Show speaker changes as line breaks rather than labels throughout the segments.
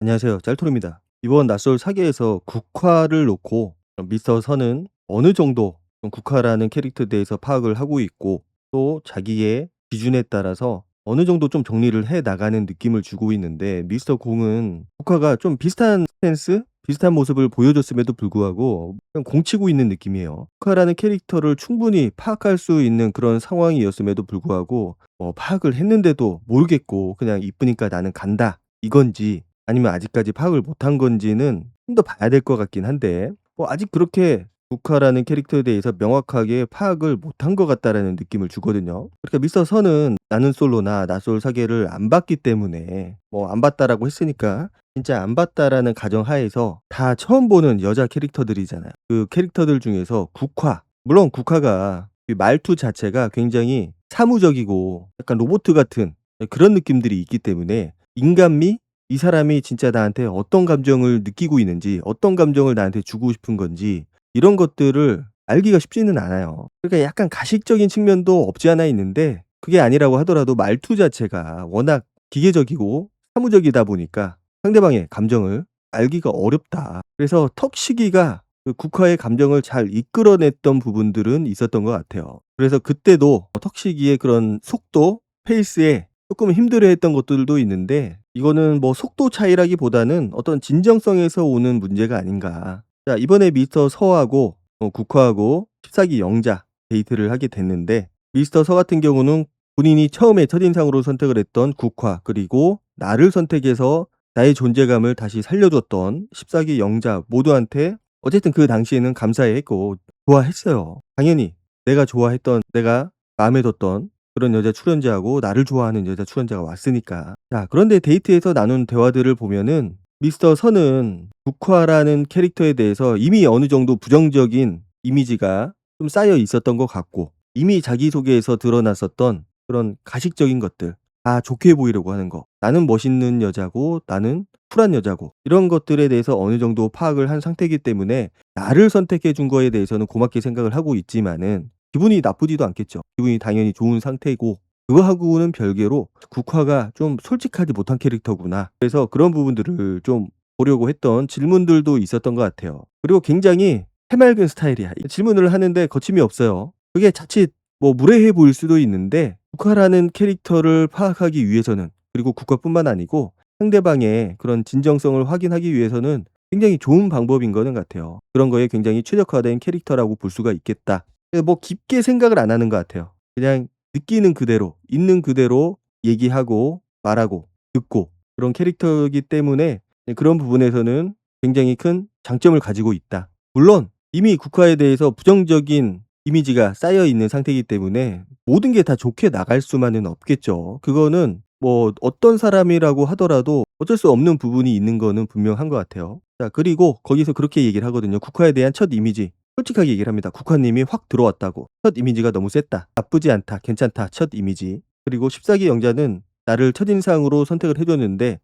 안녕하세요. 짤토르입니다. 이번 낯설 사계에서 국화를 놓고 미스터 선은 어느 정도 좀 국화라는 캐릭터에 대해서 파악을 하고 있고 또 자기의 기준에 따라서 어느 정도 좀 정리를 해 나가는 느낌을 주고 있는데 미스터 공은 국화가 좀 비슷한 스탠스? 비슷한 모습을 보여줬음에도 불구하고 그냥 공치고 있는 느낌이에요. 국화라는 캐릭터를 충분히 파악할 수 있는 그런 상황이었음에도 불구하고 파악을 했는데도 모르겠고 그냥 이쁘니까 나는 간다 이건지 아니면 아직까지 파악을 못한 건지는 좀 더 봐야 될 것 같긴 한데 아직 그렇게 국화라는 캐릭터에 대해서 명확하게 파악을 못한 것 같다라는 느낌을 주거든요. 그러니까 미스터 선은 나는 솔로나 나솔 사계를 안 봤기 때문에 안 봤다라고 했으니까 진짜 안 봤다라는 가정하에서 다 처음 보는 여자 캐릭터들이잖아요. 그 캐릭터들 중에서 국화, 물론 국화가 이 말투 자체가 굉장히 사무적이고 약간 로봇 같은 그런 느낌들이 있기 때문에 인간미? 이 사람이 진짜 나한테 어떤 감정을 느끼고 있는지 어떤 감정을 나한테 주고 싶은 건지 이런 것들을 알기가 쉽지는 않아요. 그러니까 약간 가식적인 측면도 없지 않아 있는데 그게 아니라고 하더라도 말투 자체가 워낙 기계적이고 사무적이다 보니까 상대방의 감정을 알기가 어렵다. 그래서 턱시기가 그 국화의 감정을 잘 이끌어냈던 부분들은 있었던 것 같아요. 그래서 그때도 턱시기의 그런 속도, 페이스에 조금 힘들어했던 것들도 있는데 이거는 속도 차이라기보다는 어떤 진정성에서 오는 문제가 아닌가. 자, 이번에 미스터 서하고 국화하고 14기 영자 데이트를 하게 됐는데 미스터 서 같은 경우는 본인이 처음에 첫인상으로 선택을 했던 국화 그리고 나를 선택해서 나의 존재감을 다시 살려줬던 14기 영자 모두한테 어쨌든 그 당시에는 감사해 했고 좋아했어요. 당연히 내가 좋아했던 내가 마음에 뒀던 그런 여자 출연자하고 나를 좋아하는 여자 출연자가 왔으니까. 자, 그런데 데이트에서 나눈 대화들을 보면은 미스터 선은 국화라는 캐릭터에 대해서 이미 어느 정도 부정적인 이미지가 좀 쌓여 있었던 것 같고 이미 자기소개에서 드러났었던 그런 가식적인 것들 다 좋게 보이려고 하는 거 나는 멋있는 여자고 나는 쿨한 여자고 이런 것들에 대해서 어느 정도 파악을 한 상태이기 때문에 나를 선택해 준 거에 대해서는 고맙게 생각을 하고 있지만은 기분이 나쁘지도 않겠죠. 기분이 당연히 좋은 상태이고 그거하고는 별개로 국화가 좀 솔직하지 못한 캐릭터구나. 그래서 그런 부분들을 좀 보려고 했던 질문들도 있었던 것 같아요. 그리고 굉장히 해맑은 스타일이야. 질문을 하는데 거침이 없어요. 그게 자칫 무례해 보일 수도 있는데 국화라는 캐릭터를 파악하기 위해서는 그리고 국화뿐만 아니고 상대방의 그런 진정성을 확인하기 위해서는 굉장히 좋은 방법인 거는 같아요. 그런 거에 굉장히 최적화된 캐릭터라고 볼 수가 있겠다. 깊게 생각을 안 하는 것 같아요. 그냥 느끼는 그대로, 있는 그대로 얘기하고 말하고 듣고 그런 캐릭터이기 때문에 그런 부분에서는 굉장히 큰 장점을 가지고 있다. 물론 이미 국화에 대해서 부정적인 이미지가 쌓여 있는 상태이기 때문에 모든 게 다 좋게 나갈 수만은 없겠죠. 그거는 어떤 사람이라고 하더라도 어쩔 수 없는 부분이 있는 거는 분명한 것 같아요. 자, 그리고 거기서 그렇게 얘기를 하거든요. 국화에 대한 첫 이미지. 솔직하게 얘기를 합니다. 국화님이 확 들어왔다고. 첫 이미지가 너무 셌다. 나쁘지 않다. 괜찮다. 첫 이미지. 그리고 14기 영자는 나를 첫인상으로 선택을 해줬는데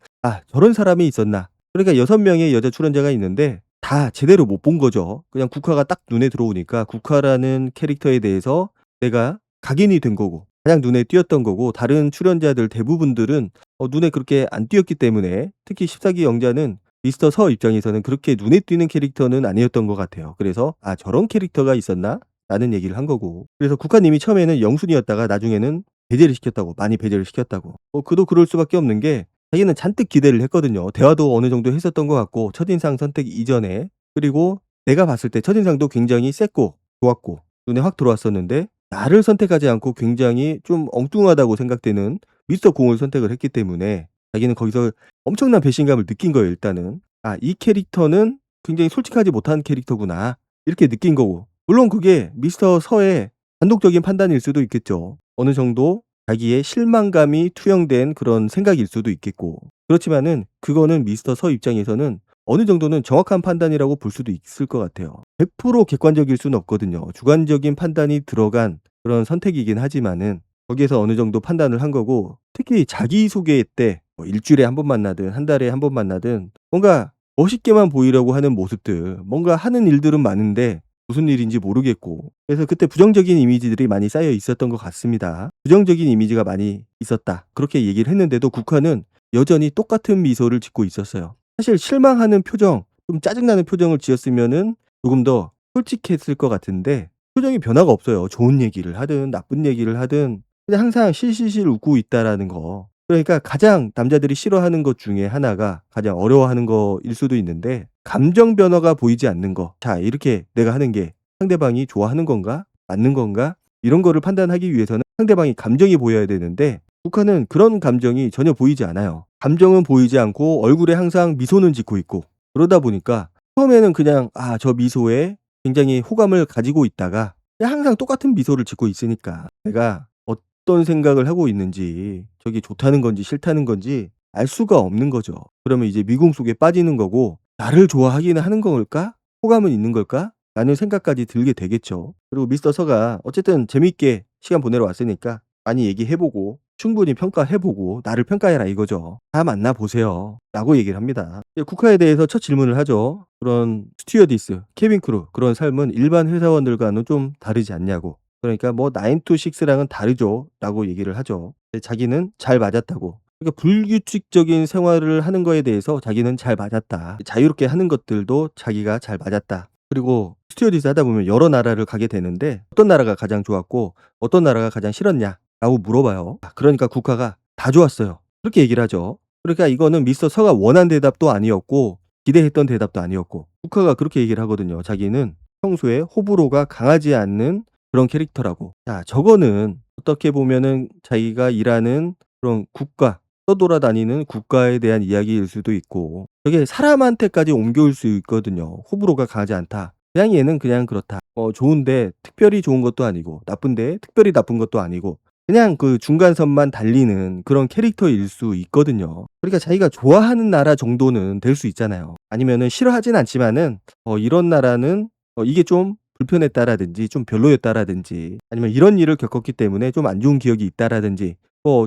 저런 사람이 있었나. 그러니까 6명의 여자 출연자가 있는데 다 제대로 못 본 거죠. 그냥 국화가 딱 눈에 들어오니까 국화라는 캐릭터에 대해서 내가 각인이 된 거고 가장 눈에 띄었던 거고 다른 출연자들 대부분들은 눈에 그렇게 안 띄었기 때문에 특히 14기 영자는 미스터 서 입장에서는 그렇게 눈에 띄는 캐릭터는 아니었던 것 같아요. 그래서 저런 캐릭터가 있었나? 라는 얘기를 한 거고 그래서 국화님이 처음에는 영순이었다가 나중에는 배제를 시켰다고 많이 배제를 시켰다고 그도 그럴 수밖에 없는 게 자기는 잔뜩 기대를 했거든요. 대화도 어느 정도 했었던 것 같고 첫인상 선택 이전에 그리고 내가 봤을 때 첫인상도 굉장히 셌고 좋았고 눈에 확 들어왔었는데 나를 선택하지 않고 굉장히 좀 엉뚱하다고 생각되는 미스터 공을 선택을 했기 때문에 자기는 거기서 엄청난 배신감을 느낀 거예요. 일단은 이 캐릭터는 굉장히 솔직하지 못한 캐릭터구나 이렇게 느낀 거고 물론 그게 미스터 서의 단독적인 판단일 수도 있겠죠. 어느 정도 자기의 실망감이 투영된 그런 생각일 수도 있겠고 그렇지만은 그거는 미스터 서 입장에서는 어느 정도는 정확한 판단이라고 볼 수도 있을 것 같아요. 100% 객관적일 수는 없거든요. 주관적인 판단이 들어간 그런 선택이긴 하지만은 거기에서 어느 정도 판단을 한 거고 특히 자기소개 때 일주일에 한 번 만나든 한 달에 한 번 만나든 뭔가 멋있게만 보이려고 하는 모습들 뭔가 하는 일들은 많은데 무슨 일인지 모르겠고 그래서 그때 부정적인 이미지들이 많이 쌓여 있었던 것 같습니다. 부정적인 이미지가 많이 있었다. 그렇게 얘기를 했는데도 국화는 여전히 똑같은 미소를 짓고 있었어요. 사실 실망하는 표정, 좀 짜증나는 표정을 지었으면은 조금 더 솔직했을 것 같은데 표정이 변화가 없어요. 좋은 얘기를 하든 나쁜 얘기를 하든 그냥 항상 실실실 웃고 있다라는 거. 그러니까 가장 남자들이 싫어하는 것 중에 하나가 가장 어려워하는 거일 수도 있는데 감정 변화가 보이지 않는 거. 자, 이렇게 내가 하는 게 상대방이 좋아하는 건가? 맞는 건가? 이런 거를 판단하기 위해서는 상대방이 감정이 보여야 되는데 북한은 그런 감정이 전혀 보이지 않아요. 감정은 보이지 않고 얼굴에 항상 미소는 짓고 있고 그러다 보니까 처음에는 그냥 저 미소에 굉장히 호감을 가지고 있다가 그냥 항상 똑같은 미소를 짓고 있으니까 내가 어떤 생각을 하고 있는지 저게 좋다는 건지 싫다는 건지 알 수가 없는 거죠. 그러면 이제 미궁 속에 빠지는 거고 '나를 좋아하기는 하는 걸까? 호감은 있는 걸까?' 라는 생각까지 들게 되겠죠. 그리고 미스터 서가 어쨌든 재밌게 시간 보내러 왔으니까 많이 얘기해 보고 충분히 평가해 보고 "나를 평가해라." 이거죠. "다 만나 보세요." 라고 얘기를 합니다. 이제 국화에 대해서 첫 질문을 하죠. 그런 스튜어디스, 케빈 크루 그런 삶은 일반 회사원들과는 좀 다르지 않냐고. 그러니까 뭐 "9 to 6 랑은 다르죠." 라고 얘기를 하죠. 근데 자기는 잘 맞았다고. 그러니까 불규칙적인 생활을 하는 거에 대해서 자기는 잘 맞았다. 자유롭게 하는 것들도 자기가 잘 맞았다. 그리고 스튜어디스 하다 보면 여러 나라를 가게 되는데 "어떤 나라가 가장 좋았고 어떤 나라가 가장 싫었냐?"라고 물어봐요. 그러니까 국화가 "다 좋았어요." 그렇게 얘기를 하죠. 그러니까 이거는 미스터 서가 원한 대답도 아니었고 기대했던 대답도 아니었고 국화가 그렇게 얘기를 하거든요. 자기는 평소에 호불호가 강하지 않는 그런 캐릭터라고. 자, 저거는 어떻게 보면은 자기가 일하는 그런 국가, 떠돌아다니는 국가에 대한 이야기일 수도 있고 저게 사람한테까지 옮겨올 수 있거든요. "호불호가 강하지 않다. 그냥 얘는 그냥 그렇다." 좋은데 특별히 좋은 것도 아니고 나쁜데 특별히 나쁜 것도 아니고 그냥 그 중간선만 달리는 그런 캐릭터일 수 있거든요. 그러니까 자기가 좋아하는 나라 정도는 될 수 있잖아요. 아니면은 싫어하진 않지만은 이런 나라는 이게 좀 불편했다라든지 좀 별로였다라든지 아니면 이런 일을 겪었기 때문에 좀 안 좋은 기억이 있다라든지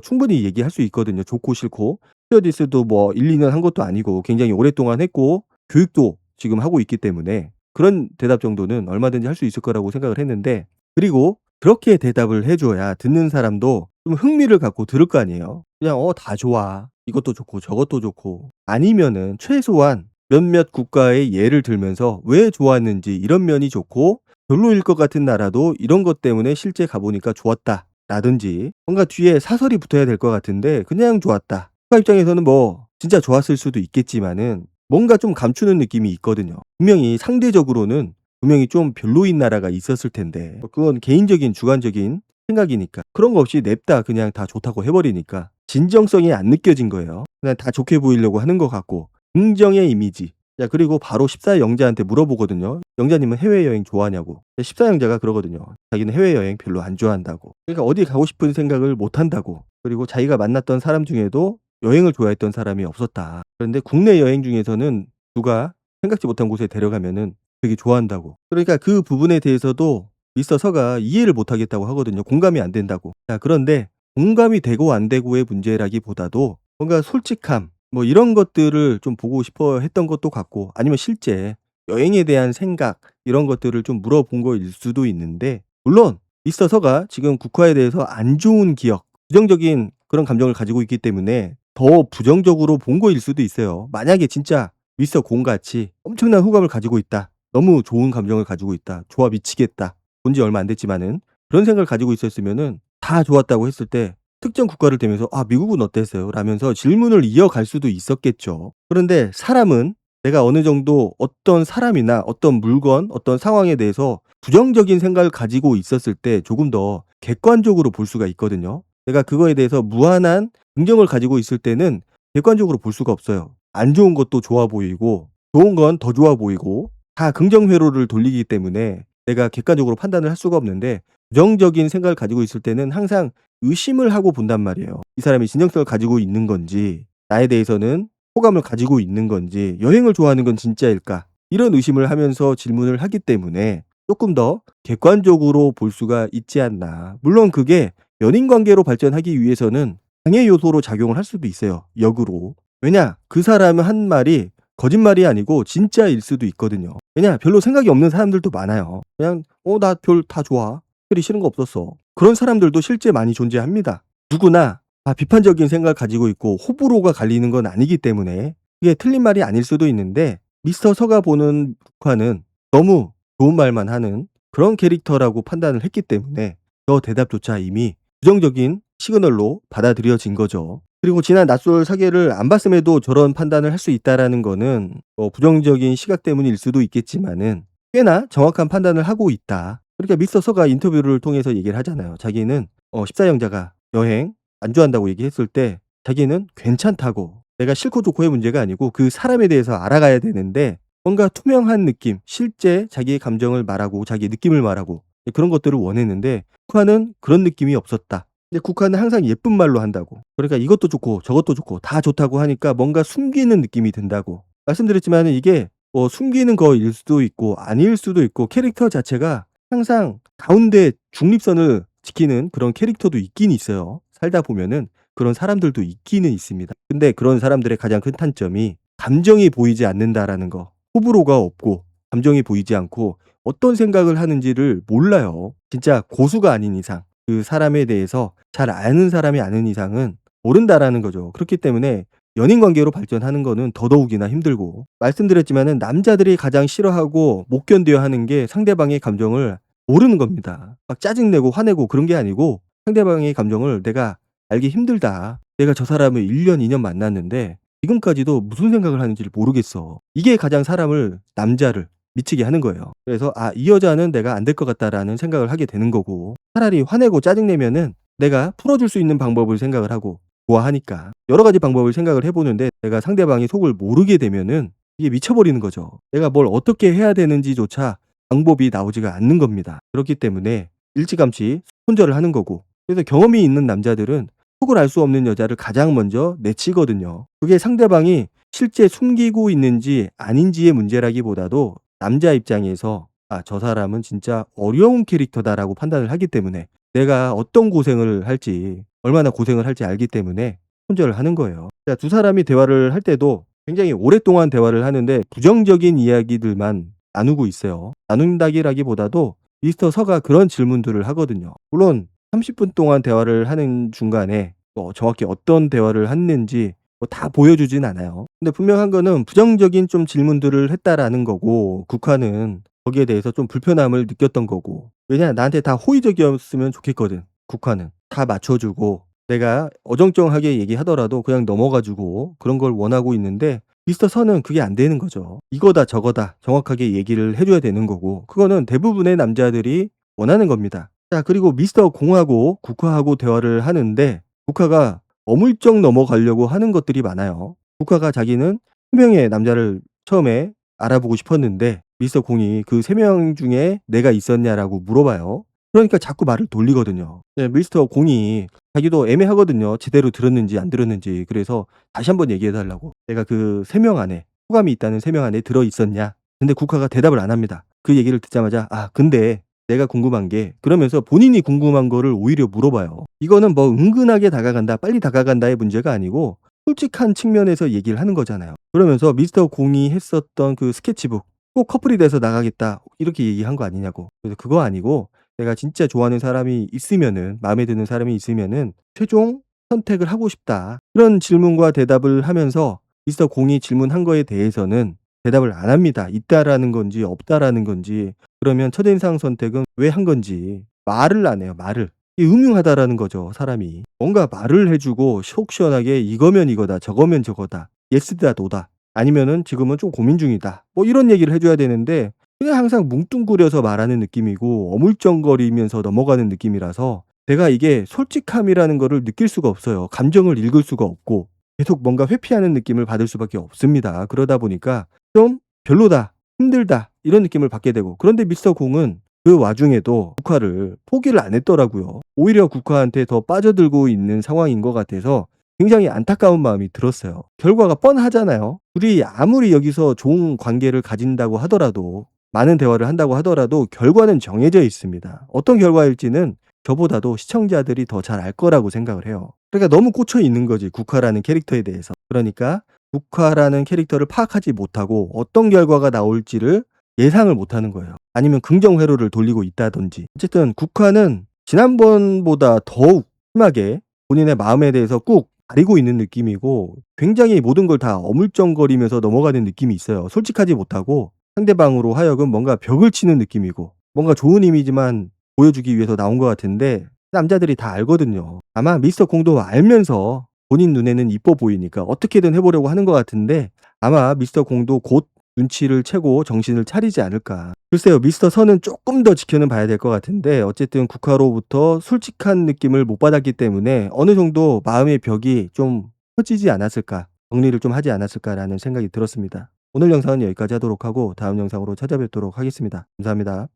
충분히 얘기할 수 있거든요, 좋고 싫고. 스튜어디스도 뭐 1-2년 한 것도 아니고 굉장히 오랫동안 했고 교육도 지금 하고 있기 때문에 그런 대답 정도는 얼마든지 할 수 있을 거라고 생각을 했는데 그리고 그렇게 대답을 해 줘야 듣는 사람도 좀 흥미를 갖고 들을 거 아니에요. 그냥 다 좋아. 이것도 좋고 저것도 좋고." 아니면은 최소한 몇몇 국가의 예를 들면서 왜 좋았는지 이런 면이 좋고 별로일 것 같은 나라도 이런 것 때문에 실제 가 보니까 좋았다라든지 뭔가 뒤에 사설이 붙어야 될 것 같은데 그냥 좋았다. 국가 입장에서는 뭐 진짜 좋았을 수도 있겠지만은 뭔가 좀 감추는 느낌이 있거든요. 분명히 상대적으로는 분명히 좀 별로인 나라가 있었을 텐데 그건 개인적인 주관적인 생각이니까 그런 거 없이 냅다 그냥 다 좋다고 해 버리니까 진정성이 안 느껴진 거예요. 그냥 다 좋게 보이려고 하는 것 같고 긍정의 이미지. 자, 그리고 바로 14 영자한테 물어보거든요. "영자님은 해외여행 좋아하냐."고. 14 영자가 그러거든요. 자기는 해외여행 별로 안 좋아한다고. 그러니까 어디 가고 싶은 생각을 못 한다고. 그리고 자기가 만났던 사람 중에도 여행을 좋아했던 사람이 없었다. 그런데 국내 여행 중에서는 누가 생각지 못한 곳에 데려가면은 되게 좋아한다고. 그러니까 그 부분에 대해서도 미스터 서가 이해를 못 하겠다고 하거든요. 공감이 안 된다고. 자, 그런데 공감이 되고 안 되고의 문제라기보다도 뭔가 솔직함 뭐 이런 것들을 좀 보고 싶어 했던 것도 같고 아니면 실제 여행에 대한 생각 이런 것들을 좀 물어본 거일 수도 있는데 물론 미스터 서가 지금 국화에 대해서 안 좋은 기억, 부정적인 그런 감정을 가지고 있기 때문에 더 부정적으로 본 거일 수도 있어요. 만약에 진짜 미스터 공같이 엄청난 호감을 가지고 있다. 너무 좋은 감정을 가지고 있다. 좋아 미치겠다. 본지 얼마 안 됐지만은 그런 생각을 가지고 있었으면은 다 좋았다고 했을 때 특정 국가를 대면서 "아 미국은 어땠어요?" 라면서 질문을 이어갈 수도 있었겠죠. 그런데 사람은 내가 어느 정도 어떤 사람이나 어떤 물건, 어떤 상황에 대해서 부정적인 생각을 가지고 있었을 때 조금 더 객관적으로 볼 수가 있거든요. 내가 그거에 대해서 무한한 긍정을 가지고 있을 때는 객관적으로 볼 수가 없어요. 안 좋은 것도 좋아 보이고 좋은 건 더 좋아 보이고 다 긍정 회로를 돌리기 때문에 내가 객관적으로 판단을 할 수가 없는데 부정적인 생각을 가지고 있을 때는 항상 의심을 하고 본단 말이에요. 이 사람이 진정성을 가지고 있는 건지 나에 대해서는 호감을 가지고 있는 건지 여행을 좋아하는 건 진짜일까 이런 의심을 하면서 질문을 하기 때문에 조금 더 객관적으로 볼 수가 있지 않나. 물론 그게 연인 관계로 발전하기 위해서는 방해 요소로 작용을 할 수도 있어요, 역으로. 왜냐 그 사람의 한 말이 거짓말이 아니고 진짜일 수도 있거든요. 왜냐 별로 생각이 없는 사람들도 많아요. 그냥 나 별 다 좋아. 특별히 싫은 거 없었어. 그런 사람들도 실제 많이 존재합니다. 누구나 다 비판적인 생각을 가지고 있고 호불호가 갈리는 건 아니기 때문에 그게 틀린 말이 아닐 수도 있는데 미스터 서가 보는 국화는 너무 좋은 말만 하는 그런 캐릭터라고 판단을 했기 때문에 저 대답조차 이미 부정적인 시그널로 받아들여진 거죠. 그리고 지난 낯설 사계를 안 봤음에도 저런 판단을 할 수 있다라는 거는 부정적인 시각 때문일 수도 있겠지만은 꽤나 정확한 판단을 하고 있다. 그러니까 미스터 서가 인터뷰를 통해서 얘기를 하잖아요. 자기는 14형제가 여행 안 좋아한다고 얘기했을 때 자기는 괜찮다고, 내가 싫고 좋고의 문제가 아니고 그 사람에 대해서 알아가야 되는데 뭔가 투명한 느낌, 실제 자기의 감정을 말하고 자기의 느낌을 말하고 그런 것들을 원했는데 국화는 그런 느낌이 없었다. 근데 국화는 항상 예쁜 말로 한다고. 그러니까 이것도 좋고 저것도 좋고 다 좋다고 하니까 뭔가 숨기는 느낌이 든다고. 말씀드렸지만 이게 숨기는 거일 수도 있고 아닐 수도 있고 캐릭터 자체가 항상 가운데 중립선을 지키는 그런 캐릭터도 있긴 있어요. 살다 보면은 그런 사람들도 있기는 있습니다. 근데 그런 사람들의 가장 큰 단점이 감정이 보이지 않는다라는 거. 호불호가 없고 감정이 보이지 않고 어떤 생각을 하는지를 몰라요. 진짜 고수가 아닌 이상, 그 사람에 대해서 잘 아는 사람이 아는 이상은 모른다라는 거죠. 그렇기 때문에 연인 관계로 발전하는 거는 더더욱이나 힘들고, 말씀드렸지만은 남자들이 가장 싫어하고 못 견뎌야 하는 게 상대방의 감정을 모르는 겁니다. 막 짜증내고 화내고 그런 게 아니고 상대방의 감정을 내가 알기 힘들다. 내가 저 사람을 1년, 2년 만났는데 지금까지도 무슨 생각을 하는지를 모르겠어. 이게 가장 사람을, 남자를 미치게 하는 거예요. 그래서 이 여자는 내가 안 될 것 같다라는 생각을 하게 되는 거고, 차라리 화내고 짜증내면은 내가 풀어줄 수 있는 방법을 생각을 하고, 좋아하니까 여러 가지 방법을 생각을 해보는데 내가 상대방의 속을 모르게 되면은 이게 미쳐버리는 거죠. 내가 뭘 어떻게 해야 되는지조차 방법이 나오지가 않는 겁니다. 그렇기 때문에 일찌감치 손절을 하는 거고, 그래서 경험이 있는 남자들은 속을 알 수 없는 여자를 가장 먼저 내치거든요. 그게 상대방이 실제 숨기고 있는지 아닌지의 문제라기보다도 남자 입장에서 저 사람은 진짜 어려운 캐릭터다라고 판단을 하기 때문에 내가 어떤 고생을 할지, 얼마나 고생을 할지 알기 때문에 손절을 하는 거예요. 자, 두 사람이 대화를 할 때도 굉장히 오랫동안 대화를 하는데 부정적인 이야기들만 나누고 있어요. 나눈다기라기보다도 미스터 서가 그런 질문들을 하거든요. 물론 30분 동안 대화를 하는 중간에 정확히 어떤 대화를 했는지 다 보여주진 않아요. 근데 분명한 거는 부정적인 좀 질문들을 했다라는 거고, 국화는 거기에 대해서 좀 불편함을 느꼈던 거고. 왜냐, 나한테 다 호의적이었으면 좋겠거든. 국화는 다 맞춰주고 내가 어정쩡하게 얘기하더라도 그냥 넘어가주고 그런 걸 원하고 있는데 미스터 선은 그게 안 되는 거죠. 이거다 저거다 정확하게 얘기를 해줘야 되는 거고, 그거는 대부분의 남자들이 원하는 겁니다. 자, 그리고 미스터 공하고 국화하고 대화를 하는데 국화가 어물쩍 넘어가려고 하는 것들이 많아요. 국화가 자기는 3명의 남자를 처음에 알아보고 싶었는데 미스터 공이 그 3명 중에 내가 있었냐라고 물어봐요. 그러니까 자꾸 말을 돌리거든요. 네, 미스터 공이 자기도 애매하거든요. 제대로 들었는지 안 들었는지. 그래서 다시 한번 얘기해 달라고. 내가 그 3명 안에, 호감이 있다는 3명 안에 들어 있었냐. 근데 국화가 대답을 안 합니다. 그 얘기를 듣자마자 근데 내가 궁금한 게, 그러면서 본인이 궁금한 거를 오히려 물어봐요. 이거는 뭐 은근하게 다가간다, 빨리 다가간다의 문제가 아니고 솔직한 측면에서 얘기를 하는 거잖아요. 그러면서 미스터 공이 했었던 그 스케치북, 꼭 커플이 돼서 나가겠다 이렇게 얘기한 거 아니냐고. 그래서 그거 아니고 내가 진짜 좋아하는 사람이 있으면은, 마음에 드는 사람이 있으면은 최종 선택을 하고 싶다. 그런 질문과 대답을 하면서 미스터 공이 질문한 거에 대해서는 대답을 안 합니다. 있다라는 건지 없다라는 건지, 그러면 첫인상 선택은 왜 한 건지 말을 안 해요. 말을. 이게 음흉하다라는 거죠. 사람이 뭔가 말을 해주고 속 시원하게 이거면 이거다 저거면 저거다, 예스다 노다, 아니면은 지금은 좀 고민 중이다, 뭐 이런 얘기를 해줘야 되는데 그냥 항상 뭉뚱그려서 말하는 느낌이고 어물쩡거리면서 넘어가는 느낌이라서 내가 이게 솔직함이라는 거를 느낄 수가 없어요. 감정을 읽을 수가 없고 계속 뭔가 회피하는 느낌을 받을 수밖에 없습니다. 그러다 보니까 좀 별로다, 힘들다 이런 느낌을 받게 되고, 그런데 미스터 공은 그 와중에도 국화를 포기를 안 했더라고요. 오히려 국화한테 더 빠져들고 있는 상황인 것 같아서 굉장히 안타까운 마음이 들었어요. 결과가 뻔하잖아요. 둘이 아무리 여기서 좋은 관계를 가진다고 하더라도, 많은 대화를 한다고 하더라도 결과는 정해져 있습니다. 어떤 결과일지는 저보다도 시청자들이 더 잘 알 거라고 생각을 해요. 그러니까 너무 꽂혀 있는 거지, 국화라는 캐릭터에 대해서. 그러니까 국화라는 캐릭터를 파악하지 못하고 어떤 결과가 나올지를 예상을 못하는 거예요. 아니면 긍정 회로를 돌리고 있다든지. 어쨌든 국화는 지난번보다 더욱 심하게 본인의 마음에 대해서 꾹 가리고 있는 느낌이고 굉장히 모든 걸 다 어물쩡거리면서 넘어가는 느낌이 있어요. 솔직하지 못하고 상대방으로 하여금 뭔가 벽을 치는 느낌이고 뭔가 좋은 이미지만 보여주기 위해서 나온 것 같은데 남자들이 다 알거든요. 아마 미스터 공도 알면서 본인 눈에는 이뻐 보이니까 어떻게든 해 보려고 하는 것 같은데 아마 미스터 공도 곧 눈치를 채고 정신을 차리지 않을까. 글쎄요. 미스터 선은 쪼끔 더 지켜는 봐야 될 것 같은데 어쨌든 국화로부터 솔직한 느낌을 못 받았기 때문에 어느 정도 마음의 벽이 좀 커지지 않았을까, 정리를 좀 하지 않았을까라는 생각이 들었습니다. 오늘 영상은 여기까지 하도록 하고 다음 영상으로 찾아뵙도록 하겠습니다. 감사합니다.